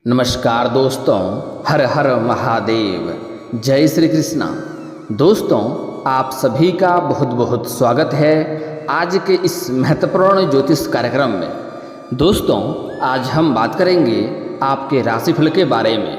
नमस्कार दोस्तों, हर हर महादेव, जय श्री कृष्णा। दोस्तों, आप सभी का बहुत बहुत स्वागत है आज के इस महत्वपूर्ण ज्योतिष कार्यक्रम में। दोस्तों, आज हम बात करेंगे आपके राशिफल के बारे में।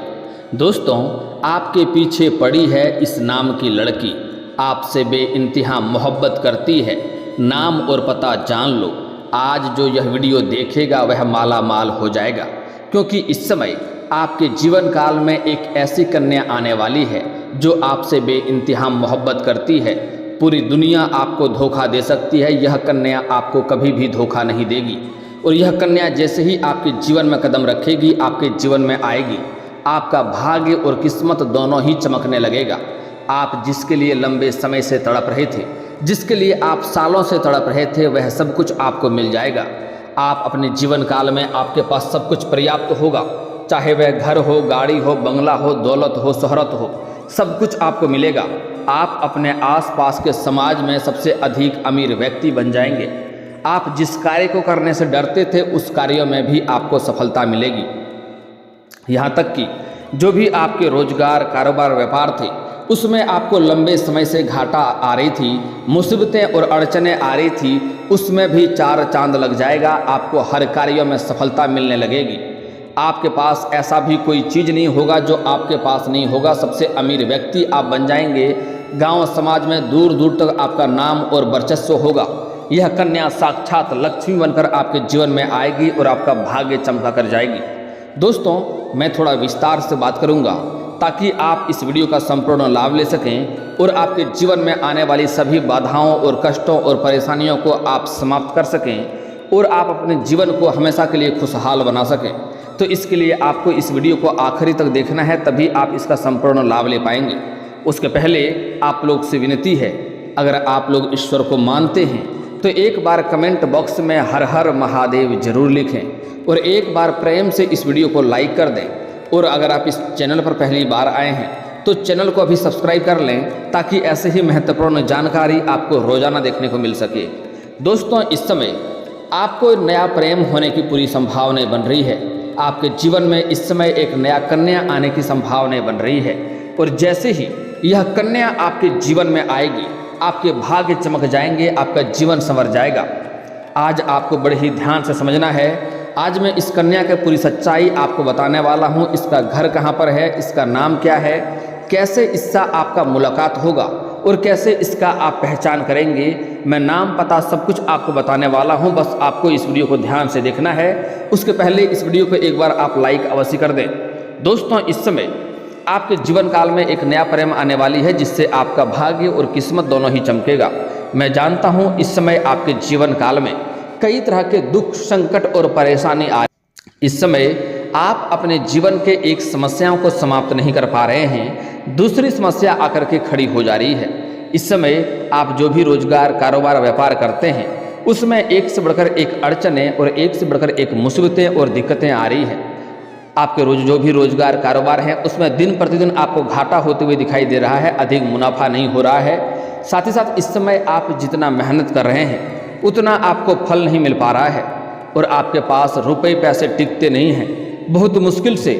दोस्तों, आपके पीछे पड़ी है इस नाम की लड़की, आपसे बेइंतहा मोहब्बत करती है, नाम और पता जान लो। आज जो यह वीडियो देखेगा वह माला माल हो जाएगा, क्योंकि इस समय आपके जीवन काल में एक ऐसी कन्या आने वाली है जो आपसे बेइंतहा मोहब्बत करती है। पूरी दुनिया आपको धोखा दे सकती है, यह कन्या आपको कभी भी धोखा नहीं देगी। और यह कन्या जैसे ही आपके जीवन में कदम रखेगी, आपके जीवन में आएगी, आपका भाग्य और किस्मत दोनों ही चमकने लगेगा। आप जिसके लिए लंबे समय से तड़प रहे थे, जिसके लिए आप सालों से तड़प रहे थे, वह सब कुछ आपको मिल जाएगा। आप अपने जीवन काल में आपके पास सब कुछ पर्याप्त होगा, चाहे वह घर हो, गाड़ी हो, बंगला हो, दौलत हो, शोहरत हो, सब कुछ आपको मिलेगा। आप अपने आसपास के समाज में सबसे अधिक अमीर व्यक्ति बन जाएंगे। आप जिस कार्य को करने से डरते थे उस कार्यों में भी आपको सफलता मिलेगी। यहाँ तक कि जो भी आपके रोजगार, कारोबार, व्यापार थे उसमें आपको लंबे समय से घाटा आ रही थी, मुसीबतें और अड़चनें आ रही थी, उसमें भी चार चांद लग जाएगा। आपको हर कार्यों में सफलता मिलने लगेगी। आपके पास ऐसा भी कोई चीज़ नहीं होगा जो आपके पास नहीं होगा। सबसे अमीर व्यक्ति आप बन जाएंगे। गांव समाज में दूर दूर तक आपका नाम और वर्चस्व होगा। यह कन्या साक्षात लक्ष्मी बनकर आपके जीवन में आएगी और आपका भाग्य चमका कर जाएगी। दोस्तों, मैं थोड़ा विस्तार से बात करूंगा ताकि आप इस वीडियो का संपूर्ण लाभ ले सकें और आपके जीवन में आने वाली सभी बाधाओं और कष्टों और परेशानियों को आप समाप्त कर सकें और आप अपने जीवन को हमेशा के लिए खुशहाल बना सकें। तो इसके लिए आपको इस वीडियो को आखिरी तक देखना है, तभी आप इसका संपूर्ण लाभ ले पाएंगे। उसके पहले आप लोग से विनती है, अगर आप लोग ईश्वर को मानते हैं तो एक बार कमेंट बॉक्स में हर हर महादेव जरूर लिखें और एक बार प्रेम से इस वीडियो को लाइक कर दें। और अगर आप इस चैनल पर पहली बार आए हैं तो चैनल को अभी सब्सक्राइब कर लें, ताकि ऐसे ही महत्वपूर्ण जानकारी आपको रोजाना देखने को मिल सके। दोस्तों, इस समय आपको नया प्रेम होने की पूरी संभावनाएं बन रही है। आपके जीवन में इस समय एक नया कन्या आने की संभावनाएं बन रही है और जैसे ही यह कन्या आपके जीवन में आएगी, आपके भाग्य चमक जाएंगे, आपका जीवन संवर जाएगा। आज आपको बड़े ही ध्यान से समझना है। आज मैं इस कन्या की पूरी सच्चाई आपको बताने वाला हूँ। इसका घर कहाँ पर है, इसका नाम क्या है, कैसे इससे आपका मुलाकात होगा और कैसे इसका आप पहचान करेंगे। मैं नाम, पता सब कुछ आपको बताने वाला हूँ। बस आपको इस वीडियो को ध्यान से देखना है। उसके पहले इस वीडियो को एक बार आप लाइक अवश्य कर दें। दोस्तों, इस समय आपके जीवन काल में एक नया प्रेम आने वाली है, जिससे आपका भाग्य और किस्मत दोनों ही चमकेगा। मैं जानता हूँ इस समय आपके जीवन काल में कई तरह के दुख, संकट और परेशानी आ रही। इस समय आप अपने जीवन के एक समस्याओं को समाप्त नहीं कर पा रहे हैं, दूसरी समस्या आकर के खड़ी हो जा रही है। इस समय आप जो भी रोजगार, कारोबार, व्यापार करते हैं उसमें एक से बढ़कर एक अड़चनें और एक से बढ़कर एक मुसीबतें और दिक्कतें आ रही हैं। आपके जो भी रोजगार, कारोबार है उसमें दिन प्रतिदिन आपको घाटा होते हुए दिखाई दे रहा है, अधिक मुनाफा नहीं हो रहा है। साथ ही साथ इस समय आप जितना मेहनत कर रहे हैं उतना आपको फल नहीं मिल पा रहा है और आपके पास रुपए पैसे टिकते नहीं हैं। बहुत मुश्किल से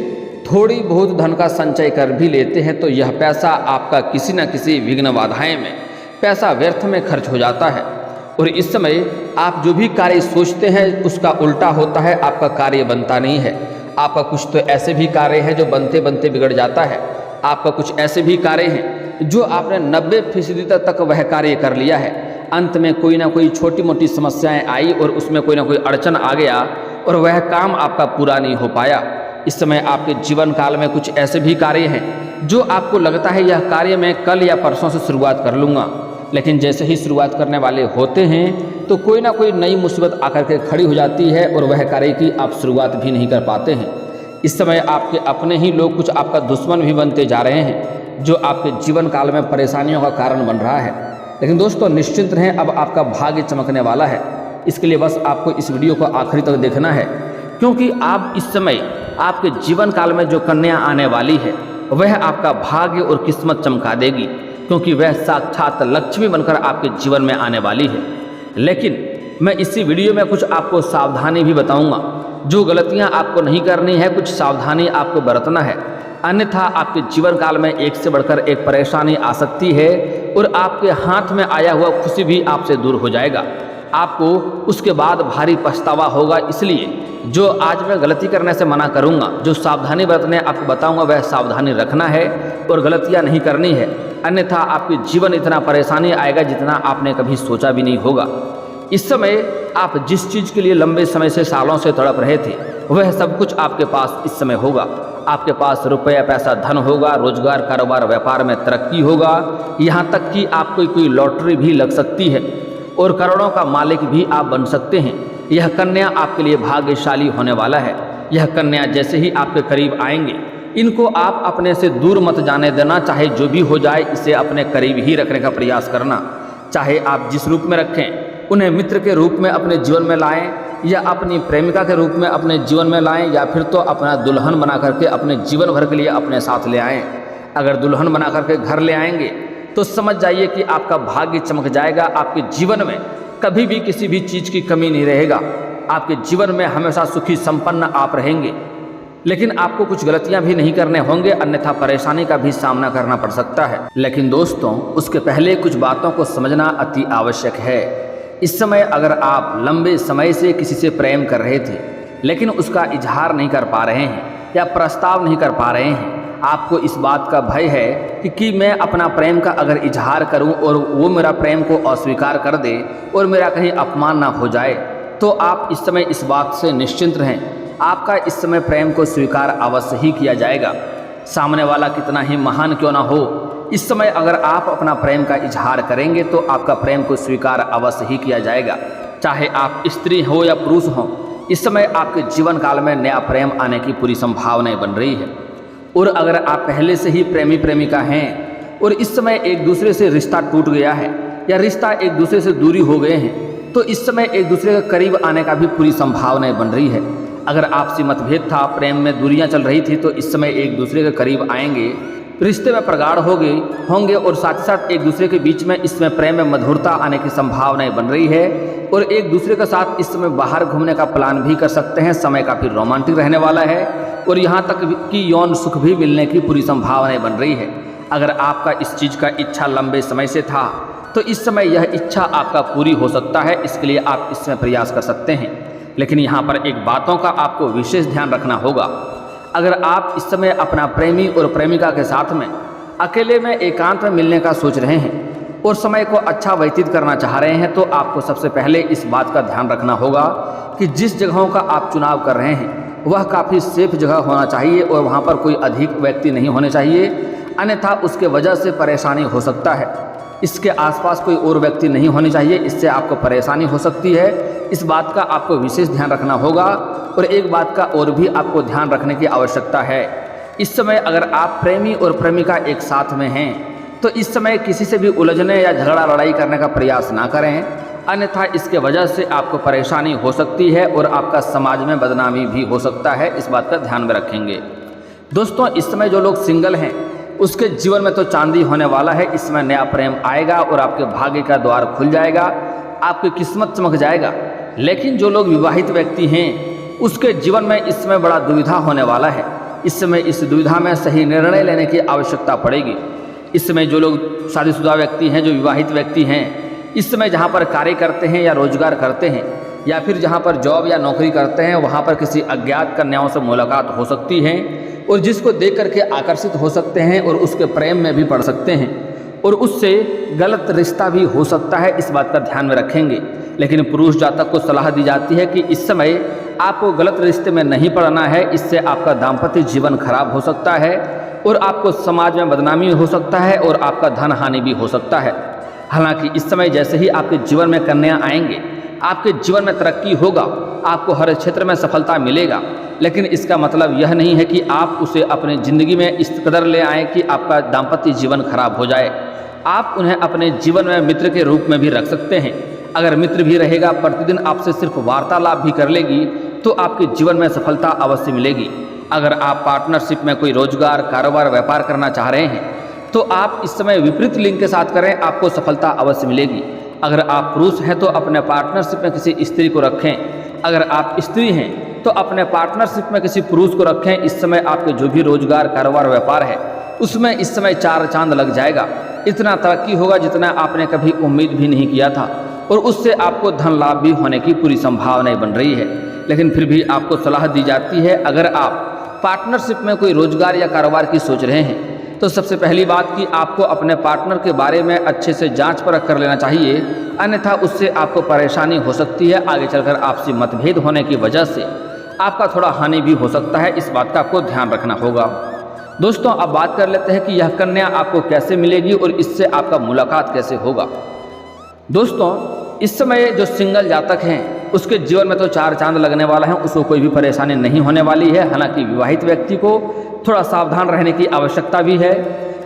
थोड़ी बहुत धन का संचय कर भी लेते हैं तो यह पैसा आपका किसी न किसी विघ्न बाधाएं में पैसा व्यर्थ में खर्च हो जाता है। और इस समय आप जो भी कार्य सोचते हैं उसका उल्टा होता है, आपका कार्य बनता नहीं है। आपका कुछ तो ऐसे भी कार्य है जो बनते बनते बिगड़ जाता है। आपका कुछ ऐसे भी कार्य हैं जो आपने 90% तक वह कार्य कर लिया है, अंत में कोई ना कोई छोटी मोटी समस्याएं आई और उसमें कोई ना कोई अड़चन आ गया और वह काम आपका पूरा नहीं हो पाया। इस समय आपके जीवन काल में कुछ ऐसे भी कार्य हैं जो आपको लगता है यह कार्य मैं कल या परसों से शुरुआत कर लूँगा, लेकिन जैसे ही शुरुआत करने वाले होते हैं तो कोई ना कोई नई मुसीबत आकर के खड़ी हो जाती है और वह कार्य की आप शुरुआत भी नहीं कर पाते हैं। इस समय आपके अपने ही लोग कुछ आपका दुश्मन भी बनते जा रहे हैं, जो आपके जीवन काल में परेशानियों का कारण बन रहा है। लेकिन दोस्तों, निश्चिंत रहें, अब आपका भाग्य चमकने वाला है। इसके लिए बस आपको इस वीडियो को आखिरी तक देखना है, क्योंकि आप इस समय आपके जीवन काल में जो कन्या आने वाली है वह आपका भाग्य और किस्मत चमका देगी, क्योंकि वह साक्षात लक्ष्मी बनकर आपके जीवन में आने वाली है। लेकिन मैं इसी वीडियो में कुछ आपको सावधानी भी बताऊंगा, जो गलतियां आपको नहीं करनी है, कुछ सावधानी आपको बरतना है, अन्यथा आपके जीवन काल में एक से बढ़कर एक परेशानी आ सकती है और आपके हाथ में आया हुआ खुशी भी आपसे दूर हो जाएगा। आपको उसके बाद भारी पछतावा होगा। इसलिए जो आज मैं गलती करने से मना करूंगा, जो सावधानी बरतने आपको बताऊंगा, वह सावधानी रखना है और गलतियां नहीं करनी है, अन्यथा आपके जीवन इतना परेशानी आएगा जितना आपने कभी सोचा भी नहीं होगा। इस समय आप जिस चीज़ के लिए लंबे समय से, सालों से तड़प रहे थे, वह सब कुछ आपके पास इस समय होगा। आपके पास रुपया, पैसा, धन होगा, रोजगार, कारोबार, व्यापार में तरक्की होगा, यहाँ तक कि आपको कोई लॉटरी भी लग सकती है और करोड़ों का मालिक भी आप बन सकते हैं। यह कन्या आपके लिए भाग्यशाली होने वाला है। यह कन्या जैसे ही आपके करीब आएंगे, इनको आप अपने से दूर मत जाने देना। चाहे जो भी हो जाए, इसे अपने करीब ही रखने का प्रयास करना। चाहे आप जिस रूप में रखें, उन्हें मित्र के रूप में अपने जीवन में लाएं, या अपनी प्रेमिका के रूप में अपने जीवन में लाएं, या फिर तो अपना दुल्हन बना करके अपने जीवन भर के लिए अपने साथ ले आएं। अगर दुल्हन बना करके घर ले आएंगे तो समझ जाइए कि आपका भाग्य चमक जाएगा। आपके जीवन में कभी भी किसी भी चीज़ की कमी नहीं रहेगा। आपके जीवन में हमेशा सुखी संपन्न आप रहेंगे। लेकिन आपको कुछ गलतियां भी नहीं करने होंगे, अन्यथा परेशानी का भी सामना करना पड़ सकता है। लेकिन दोस्तों, उसके पहले कुछ बातों को समझना अति आवश्यक है। इस समय अगर आप लंबे समय से किसी से प्रेम कर रहे थे, लेकिन उसका इजहार नहीं कर पा रहे हैं या प्रस्ताव नहीं कर पा रहे हैं, आपको इस बात का भय है कि मैं अपना प्रेम का अगर इजहार करूं और वो मेरा प्रेम को अस्वीकार कर दे और मेरा कहीं अपमान ना हो जाए, तो आप इस समय इस बात से निश्चिंत रहें, आपका इस समय प्रेम को स्वीकार अवश्य ही किया जाएगा। सामने वाला कितना ही महान क्यों ना हो, इस समय अगर आप अपना प्रेम का इजहार करेंगे तो आपका प्रेम को स्वीकार अवश्य ही किया जाएगा। चाहे आप स्त्री हो या पुरुष हो, इस समय आपके जीवन काल में नया प्रेम आने की पूरी संभावनाएं बन रही है। और अगर आप पहले से ही प्रेमी प्रेमिका हैं और इस समय एक दूसरे से रिश्ता टूट गया है या रिश्ता एक दूसरे से दूरी हो गए हैं, तो इस समय एक दूसरे के करीब आने का भी पूरी संभावनाएं बन रही है। अगर आपसी मतभेद था, प्रेम में दूरियां चल रही थी, तो इस समय एक दूसरे के करीब आएंगे, रिश्ते में प्रगाढ़ होंगे और साथ ही साथ एक दूसरे के बीच में इसमें प्रेम में मधुरता आने की संभावनाएं बन रही है। और एक दूसरे के साथ इस समय बाहर घूमने का प्लान भी कर सकते हैं। समय काफ़ी रोमांटिक रहने वाला है और यहाँ तक कि यौन सुख भी मिलने की पूरी संभावनाएं बन रही है। अगर आपका इस चीज़ का इच्छा लंबे समय से था, तो इस समय यह इच्छा आपका पूरी हो सकता है। इसके लिए आप इसमें प्रयास कर सकते हैं। लेकिन यहाँ पर एक बातों का आपको विशेष ध्यान रखना होगा। अगर आप इस समय अपना प्रेमी और प्रेमिका के साथ में अकेले में एकांत में मिलने का सोच रहे हैं और समय को अच्छा व्यतीत करना चाह रहे हैं, तो आपको सबसे पहले इस बात का ध्यान रखना होगा कि जिस जगहों का आप चुनाव कर रहे हैं वह काफ़ी सेफ जगह होना चाहिए और वहाँ पर कोई अधिक व्यक्ति नहीं होने चाहिए, अन्यथा उसके वजह से परेशानी हो सकता है। इसके आसपास कोई और व्यक्ति नहीं होने चाहिए, इससे आपको परेशानी हो सकती है। इस बात का आपको विशेष ध्यान रखना होगा। और एक बात का और भी आपको ध्यान रखने की आवश्यकता है। इस समय अगर आप प्रेमी और प्रेमिका एक साथ में हैं, तो इस समय किसी से भी उलझने या झगड़ा लड़ाई करने का प्रयास ना करें, अन्यथा इसके वजह से आपको परेशानी हो सकती है और आपका समाज में बदनामी भी हो सकता है। इस बात का ध्यान में रखेंगे। दोस्तों, इस समय जो लोग सिंगल हैं उसके जीवन में तो चांदी होने वाला है। इसमें नया प्रेम आएगा और आपके भाग्य का द्वार खुल जाएगा, आपकी किस्मत चमक जाएगा। लेकिन जो लोग विवाहित व्यक्ति हैं उसके जीवन में इस समय बड़ा दुविधा होने वाला है। इस समय इस दुविधा में सही निर्णय लेने की आवश्यकता पड़ेगी। इस समय जो लोग शादीशुदा व्यक्ति हैं, जो विवाहित व्यक्ति हैं, इस समय जहाँ पर कार्य करते हैं या रोजगार करते हैं या फिर जहाँ पर जॉब या नौकरी करते हैं, वहाँ पर किसी अज्ञात कन्याओं से मुलाकात हो सकती है और जिसको देख करके आकर्षित हो सकते हैं और उसके प्रेम में भी पड़ सकते हैं और उससे गलत रिश्ता भी हो सकता है। इस बात का ध्यान में रखेंगे। लेकिन पुरुष जातक को सलाह दी जाती है कि इस समय आपको गलत रिश्ते में नहीं पड़ना है, इससे आपका दाम्पत्य जीवन खराब हो सकता है और आपको समाज में बदनामी हो सकता है और आपका धन हानि भी हो सकता है। हालांकि इस समय जैसे ही आपके जीवन में कन्या आएंगे, आपके जीवन में तरक्की होगा, आपको हर क्षेत्र में सफलता मिलेगा। लेकिन इसका मतलब यह नहीं है कि आप उसे अपनी ज़िंदगी में इस कदर ले आएँ कि आपका दाम्पत्य जीवन खराब हो जाए। आप उन्हें अपने जीवन में मित्र के रूप में भी रख सकते हैं। अगर मित्र भी रहेगा, प्रतिदिन आपसे सिर्फ वार्तालाप भी कर लेगी, तो आपके जीवन में सफलता अवश्य मिलेगी। अगर आप पार्टनरशिप में कोई रोजगार, कारोबार, व्यापार करना चाह रहे हैं, तो आप इस समय विपरीत लिंग के साथ करें, आपको सफलता अवश्य मिलेगी। अगर आप पुरुष हैं तो अपने पार्टनरशिप में किसी स्त्री को रखें। अगर आप स्त्री हैं तो अपने पार्टनरशिप में किसी पुरुष को रखें। इस समय आपके जो भी रोजगार, कारोबार, व्यापार है उसमें इस समय 4 चांद लग जाएगा। इतना तरक्की होगा जितना आपने कभी उम्मीद भी नहीं किया था, और उससे आपको धन लाभ भी होने की पूरी संभावनाएं बन रही है। लेकिन फिर भी आपको सलाह दी जाती है, अगर आप पार्टनरशिप में कोई रोजगार या कारोबार की सोच रहे हैं तो सबसे पहली बात कि आपको अपने पार्टनर के बारे में अच्छे से जांच परख कर लेना चाहिए, अन्यथा उससे आपको परेशानी हो सकती है। आगे चलकर आपसी मतभेद होने की वजह से आपका थोड़ा हानि भी हो सकता है, इस बात का आपको ध्यान रखना होगा। दोस्तों, अब बात कर लेते हैं कि यह कन्या आपको कैसे मिलेगी और इससे आपका मुलाकात कैसे होगा। दोस्तों, इस समय जो सिंगल जातक हैं उसके जीवन में तो 4 चांद लगने वाला है, उसको कोई भी परेशानी नहीं होने वाली है। हालांकि विवाहित व्यक्ति को थोड़ा सावधान रहने की आवश्यकता भी है।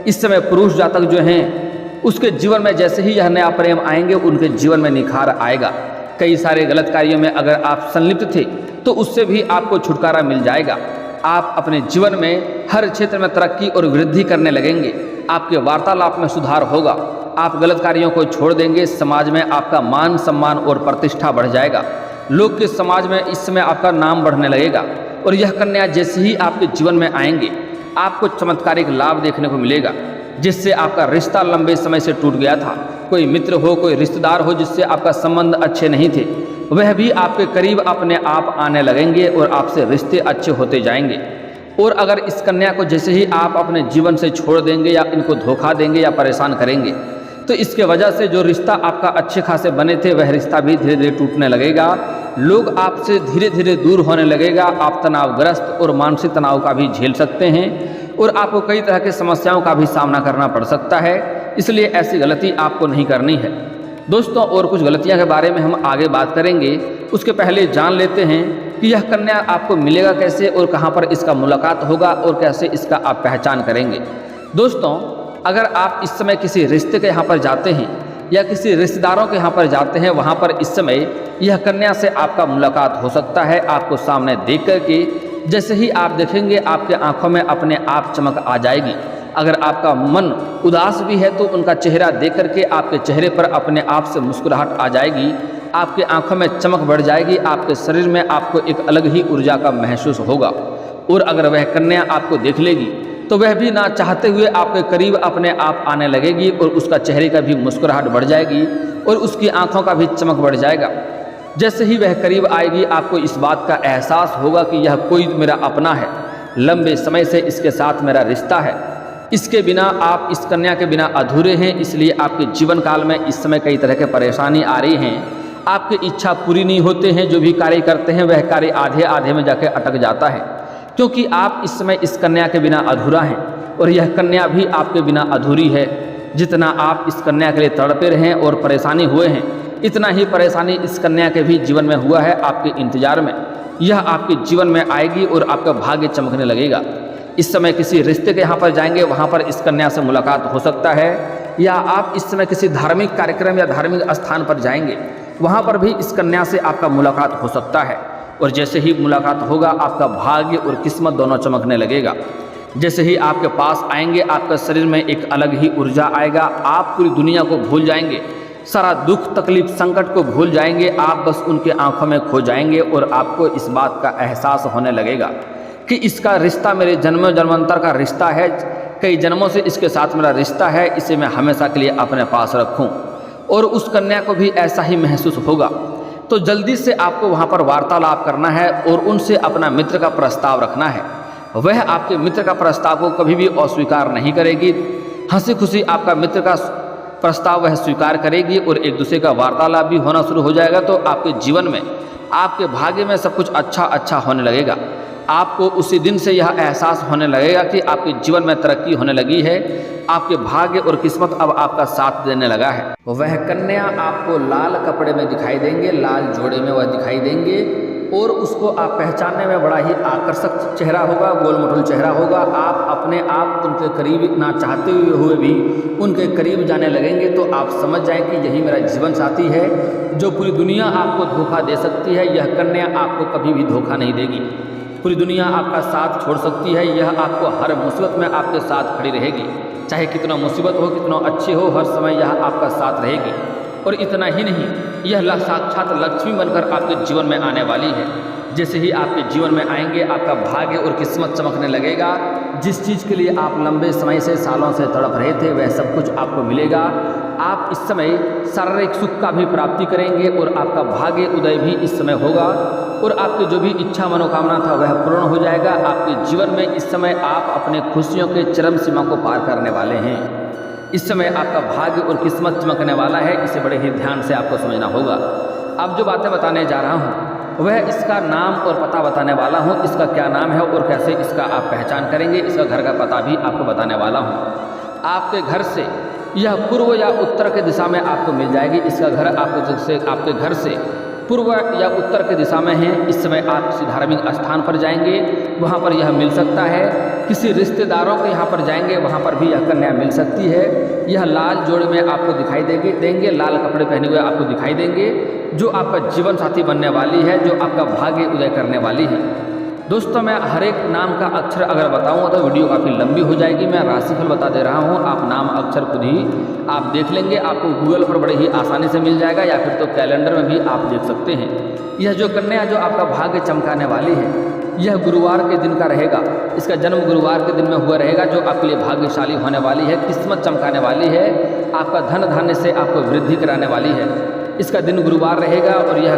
इस समय पुरुष जातक जो हैं उसके जीवन में जैसे ही यह नया प्रेम आएंगे उनके जीवन में निखार आएगा। कई सारे गलत कार्यों में अगर आप संलिप्त थे तो उससे भी आपको छुटकारा मिल जाएगा। आप अपने जीवन में हर क्षेत्र में तरक्की और वृद्धि करने लगेंगे। आपके वार्तालाप में सुधार होगा। आप गलत कार्यों को छोड़ देंगे। समाज में आपका मान सम्मान और प्रतिष्ठा बढ़ जाएगा। लोग के समाज में इस समय आपका नाम बढ़ने लगेगा। और यह कन्या जैसे ही आपके जीवन में आएंगे आपको चमत्कारिक लाभ देखने को मिलेगा, जिससे आपका रिश्ता लंबे समय से टूट गया था। कोई मित्र हो, कोई रिश्तेदार हो जिससे आपका संबंध अच्छे नहीं थे, वह भी आपके करीब अपने आप आने लगेंगे और आपसे रिश्ते अच्छे होते जाएंगे। और अगर इस कन्या को जैसे ही आप अपने जीवन से छोड़ देंगे या इनको धोखा देंगे या परेशान करेंगे तो इसके वजह से जो रिश्ता आपका अच्छे खासे बने थे वह रिश्ता भी धीरे धीरे टूटने लगेगा। लोग आपसे धीरे धीरे दूर होने लगेगा। आप तनावग्रस्त और मानसिक तनाव का भी झेल सकते हैं और आपको कई तरह की समस्याओं का भी सामना करना पड़ सकता है। इसलिए ऐसी गलती आपको नहीं करनी है। दोस्तों, और कुछ गलतियां के बारे में हम आगे बात करेंगे। उसके पहले जान लेते हैं कि यह कन्या आपको मिलेगा कैसे और कहाँ पर इसका मुलाकात होगा और कैसे इसका आप पहचान करेंगे। दोस्तों, अगर आप इस समय किसी रिश्ते के यहाँ पर जाते हैं या किसी रिश्तेदारों के यहाँ पर जाते हैं, वहाँ पर इस समय यह कन्या से आपका मुलाकात हो सकता है। आपको सामने देख कर के जैसे ही आप देखेंगे आपके आंखों में अपने आप चमक आ जाएगी। अगर आपका मन उदास भी है तो उनका चेहरा देख करके आपके चेहरे पर अपने आप से मुस्कुराहट आ जाएगी। आपके आंखों में चमक बढ़ जाएगी। आपके शरीर में आपको एक अलग ही ऊर्जा का महसूस होगा। और अगर वह कन्या आपको देख लेगी तो वह भी ना चाहते हुए आपके करीब अपने आप आने लगेगी और उसका चेहरे का भी मुस्कुराहट बढ़ जाएगी और उसकी आंखों का भी चमक बढ़ जाएगा। जैसे ही वह करीब आएगी आपको इस बात का एहसास होगा कि यह कोई मेरा अपना है, लंबे समय से इसके साथ मेरा रिश्ता है। इसके बिना आप इस कन्या के बिना अधूरे हैं। इसलिए आपके जीवन काल में इस समय कई तरह के परेशानी आ रही हैं। आपकी इच्छा पूरी नहीं होते हैं। जो भी कार्य करते हैं वह कार्य आधे आधे में जाके अटक जाता है, क्योंकि आप इस समय इस कन्या के बिना अधूरा हैं और यह कन्या भी आपके बिना अधूरी है। जितना आप इस कन्या के लिए तड़पे रहे और परेशानी हुए हैं, इतना ही परेशानी इस कन्या के भी जीवन में हुआ है आपके इंतजार में। यह आपके जीवन में आएगी और आपका भाग्य चमकने लगेगा। इस समय किसी रिश्ते के यहाँ पर जाएंगे, वहाँ पर इस कन्या से मुलाकात हो सकता है। या आप इस समय किसी धार्मिक कार्यक्रम या धार्मिक स्थान पर जाएंगे, वहाँ पर भी इस कन्या से आपका मुलाकात हो सकता है। और जैसे ही मुलाकात होगा आपका भाग्य और किस्मत दोनों चमकने लगेगा। जैसे ही आपके पास आएंगे आपके शरीर में एक अलग ही ऊर्जा आएगा। आप पूरी दुनिया को भूल जाएंगे, सारा दुख तकलीफ संकट को भूल जाएंगे। आप बस उनके आंखों में खो जाएंगे और आपको इस बात का एहसास होने लगेगा कि इसका रिश्ता मेरे जन्म जन्मांतर का रिश्ता है। कई जन्मों से इसके साथ मेरा रिश्ता है, इसे मैं हमेशा के लिए अपने पास रखूं। और उस कन्या को भी ऐसा ही महसूस होगा। तो जल्दी से आपको वहाँ पर वार्तालाप करना है और उनसे अपना मित्र का प्रस्ताव रखना है। वह आपके मित्र का प्रस्ताव को कभी भी अस्वीकार नहीं करेगी। हंसी खुशी आपका मित्र का प्रस्ताव वह स्वीकार करेगी और एक दूसरे का वार्तालाप भी होना शुरू हो जाएगा। तो आपके जीवन में, आपके भाग्य में सब कुछ अच्छा होने लगेगा। आपको उसी दिन से यह एहसास होने लगेगा कि आपके जीवन में तरक्की होने लगी है। आपके भाग्य और किस्मत अब आपका साथ देने लगा है। वह कन्या आपको लाल कपड़े में दिखाई देंगे, लाल जोड़े में वह दिखाई देंगे और उसको आप पहचानने में बड़ा ही आकर्षक चेहरा होगा, गोल मटोल चेहरा होगा। आप अपने आप उनके करीब ना चाहते हुए भी उनके करीब जाने लगेंगे। तो आप समझ जाएं कि यही मेरा जीवन साथी है। जो पूरी दुनिया आपको धोखा दे सकती है, यह कन्या आपको कभी भी धोखा नहीं देगी। पूरी दुनिया आपका साथ छोड़ सकती है, यह आपको हर मुसीबत में आपके साथ खड़ी रहेगी। चाहे कितना मुसीबत हो, कितना अच्छे हो, हर समय यह आपका साथ रहेगी। और इतना ही नहीं, यह साक्षात लक्ष्मी बनकर आपके जीवन में आने वाली है। जैसे ही आपके जीवन में आएंगे आपका भाग्य और किस्मत चमकने लगेगा। जिस चीज़ के लिए आप लंबे समय से सालों से तड़प रहे थे वह सब कुछ आपको मिलेगा। आप इस समय शारीरिक सुख का भी प्राप्ति करेंगे और आपका भाग्य उदय भी इस समय होगा और आपकी जो भी इच्छा मनोकामना था वह पूर्ण हो जाएगा। आपके जीवन में इस समय आप अपने खुशियों के चरम सीमा को पार करने वाले हैं। इस समय आपका भाग्य और किस्मत चमकने वाला है, इसे बड़े ही ध्यान से आपको समझना होगा। अब जो बातें बताने जा रहा हूँ वह इसका नाम और पता बताने वाला हूँ। इसका क्या नाम है और कैसे इसका आप पहचान करेंगे, इसका घर का पता भी आपको बताने वाला हूँ। आपके घर से यह पूर्व या उत्तर के दिशा में आपको मिल जाएगी। इसका घर आपके घर से पूर्व या उत्तर की दिशा में है। इस समय आप किसी धार्मिक स्थान पर जाएंगे, वहाँ पर यह मिल सकता है। किसी रिश्तेदारों के यहाँ पर जाएंगे, वहाँ पर भी यह कन्या मिल सकती है। यह लाल जोड़ में आपको दिखाई देंगे, लाल कपड़े पहने हुए आपको दिखाई देंगे, जो आपका जीवन साथी बनने वाली है, जो आपका भाग्य उदय करने वाली है। दोस्तों मैं हर एक नाम का अक्षर अगर बताऊंगा तो वीडियो काफ़ी लंबी हो जाएगी। मैं राशिफल बता दे रहा हूं, आप नाम अक्षर खुद ही आप देख लेंगे। आपको गूगल पर बड़े ही आसानी से मिल जाएगा या फिर तो कैलेंडर में भी आप देख सकते हैं। यह जो कन्या जो आपका भाग्य चमकाने वाली है यह गुरुवार के दिन का रहेगा। इसका जन्म गुरुवार के दिन में हुआ रहेगा, जो आपके लिए भाग्यशाली होने वाली है, किस्मत चमकाने वाली है, आपका धन धान्य से आपको वृद्धि कराने वाली है। इसका दिन गुरुवार रहेगा और यह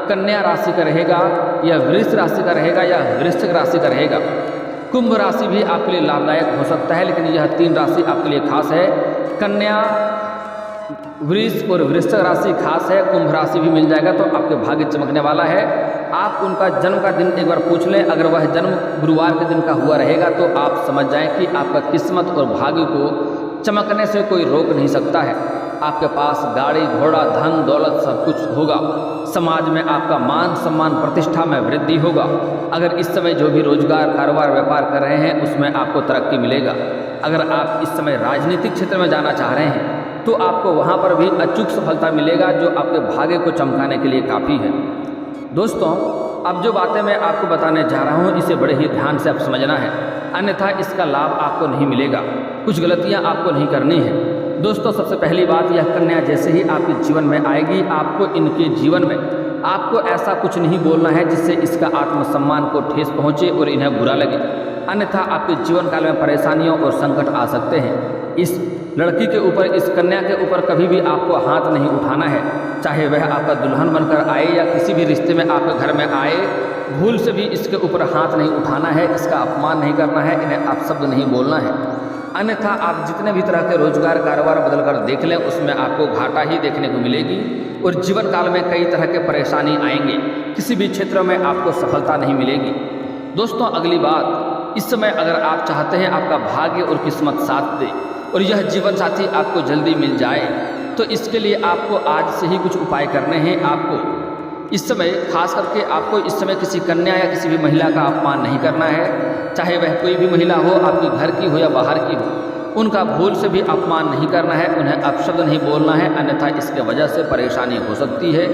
कन्या राशि का रहेगा, यह वृष राशि का रहेगा, यह वृश्चिक राशि का रहेगा। कुंभ राशि भी आपके लिए लाभदायक हो सकता है, लेकिन यह 3 राशि आपके लिए खास है। कन्या, वृष और वृश्चिक राशि खास है। कुंभ राशि भी मिल जाएगा तो आपके भाग्य चमकने वाला है। आप उनका जन्म का दिन एक बार पूछ लें, अगर वह जन्म गुरुवार के दिन का हुआ रहेगा तो आप समझ जाएं कि आपका किस्मत और भाग्य को चमकने से कोई रोक नहीं सकता है। आपके पास गाड़ी घोड़ा धन दौलत सब कुछ होगा। समाज में आपका मान सम्मान प्रतिष्ठा में वृद्धि होगा। अगर इस समय जो भी रोजगार कारोबार व्यापार कर रहे हैं उसमें आपको तरक्की मिलेगा। अगर आप इस समय राजनीतिक क्षेत्र में जाना चाह रहे हैं तो आपको वहाँ पर भी अचूक सफलता मिलेगा, जो आपके भाग्य को चमकाने के लिए काफ़ी है। दोस्तों अब जो बातें मैं आपको बताने जा रहा हूँ इसे बड़े ही ध्यान से आप समझना है, अन्यथा इसका लाभ आपको नहीं मिलेगा। कुछ गलतियाँ आपको नहीं करनी है। दोस्तों सबसे पहली बात, यह कन्या जैसे ही आपके जीवन में आएगी आपको इनके जीवन में आपको ऐसा कुछ नहीं बोलना है जिससे इसका आत्मसम्मान को ठेस पहुँचे और इन्हें बुरा लगे, अन्यथा आपके जीवन काल में परेशानियों और संकट आ सकते हैं। इस लड़की के ऊपर, इस कन्या के ऊपर कभी भी आपको हाथ नहीं उठाना है, चाहे वह आपका दुल्हन बनकर आए या किसी भी रिश्ते में आपके घर में आए। भूल से भी इसके ऊपर हाथ नहीं उठाना है, इसका अपमान नहीं करना है, इन्हें अपशब्द नहीं बोलना है, अन्यथा आप जितने भी तरह के रोजगार कारोबार बदल कर देख लें उसमें आपको घाटा ही देखने को मिलेगी और जीवन काल में कई तरह के परेशानी आएंगे। किसी भी क्षेत्र में आपको सफलता नहीं मिलेगी। दोस्तों अगली बात, इस समय अगर आप चाहते हैं आपका भाग्य और किस्मत साथ दे और यह जीवन साथी आपको जल्दी मिल जाए तो इसके लिए आपको आज से ही कुछ उपाय करने हैं। आपको इस समय खास करके आपको इस समय किसी कन्या या किसी भी महिला का अपमान नहीं करना है, चाहे वह कोई भी महिला हो, आपके घर की हो या बाहर की हो। उनका भूल से भी अपमान नहीं करना है, उन्हें अपशब्द नहीं बोलना है, अन्यथा इसके वजह से परेशानी हो सकती है।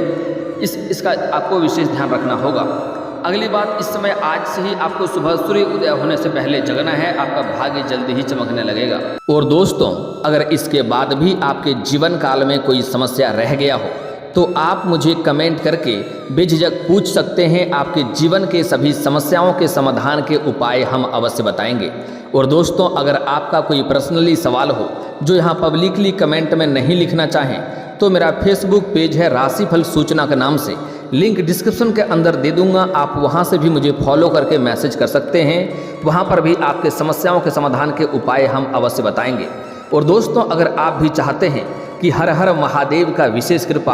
इसका आपको विशेष ध्यान रखना होगा। अगली बात, इस समय आज से ही आपको सुबह सूर्य उदय होने से पहले जगना है, आपका भाग्य जल्दी ही चमकने लगेगा। और दोस्तों अगर इसके बाद भी आपके जीवन काल में कोई समस्या रह गया हो तो आप मुझे कमेंट करके बेझिझक पूछ सकते हैं। आपके जीवन के सभी समस्याओं के समाधान के उपाय हम अवश्य बताएंगे। और दोस्तों अगर आपका कोई पर्सनली सवाल हो जो यहाँ पब्लिकली कमेंट में नहीं लिखना चाहें तो मेरा फेसबुक पेज है राशिफल सूचना के नाम से, लिंक डिस्क्रिप्शन के अंदर दे दूंगा, आप वहाँ से भी मुझे फॉलो करके मैसेज कर सकते हैं। वहाँ पर भी आपके समस्याओं के समाधान के उपाय हम अवश्य बताएंगे। और दोस्तों अगर आप भी चाहते हैं कि हर हर महादेव का विशेष कृपा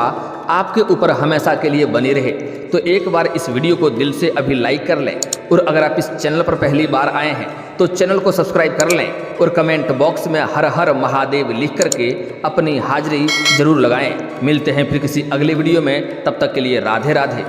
आपके ऊपर हमेशा के लिए बनी रहे तो एक बार इस वीडियो को दिल से अभी लाइक कर लें। और अगर आप इस चैनल पर पहली बार आए हैं तो चैनल को सब्सक्राइब कर लें और कमेंट बॉक्स में हर हर महादेव लिख करके अपनी हाजिरी जरूर लगाएं। मिलते हैं फिर किसी अगले वीडियो में, तब तक के लिए राधे राधे।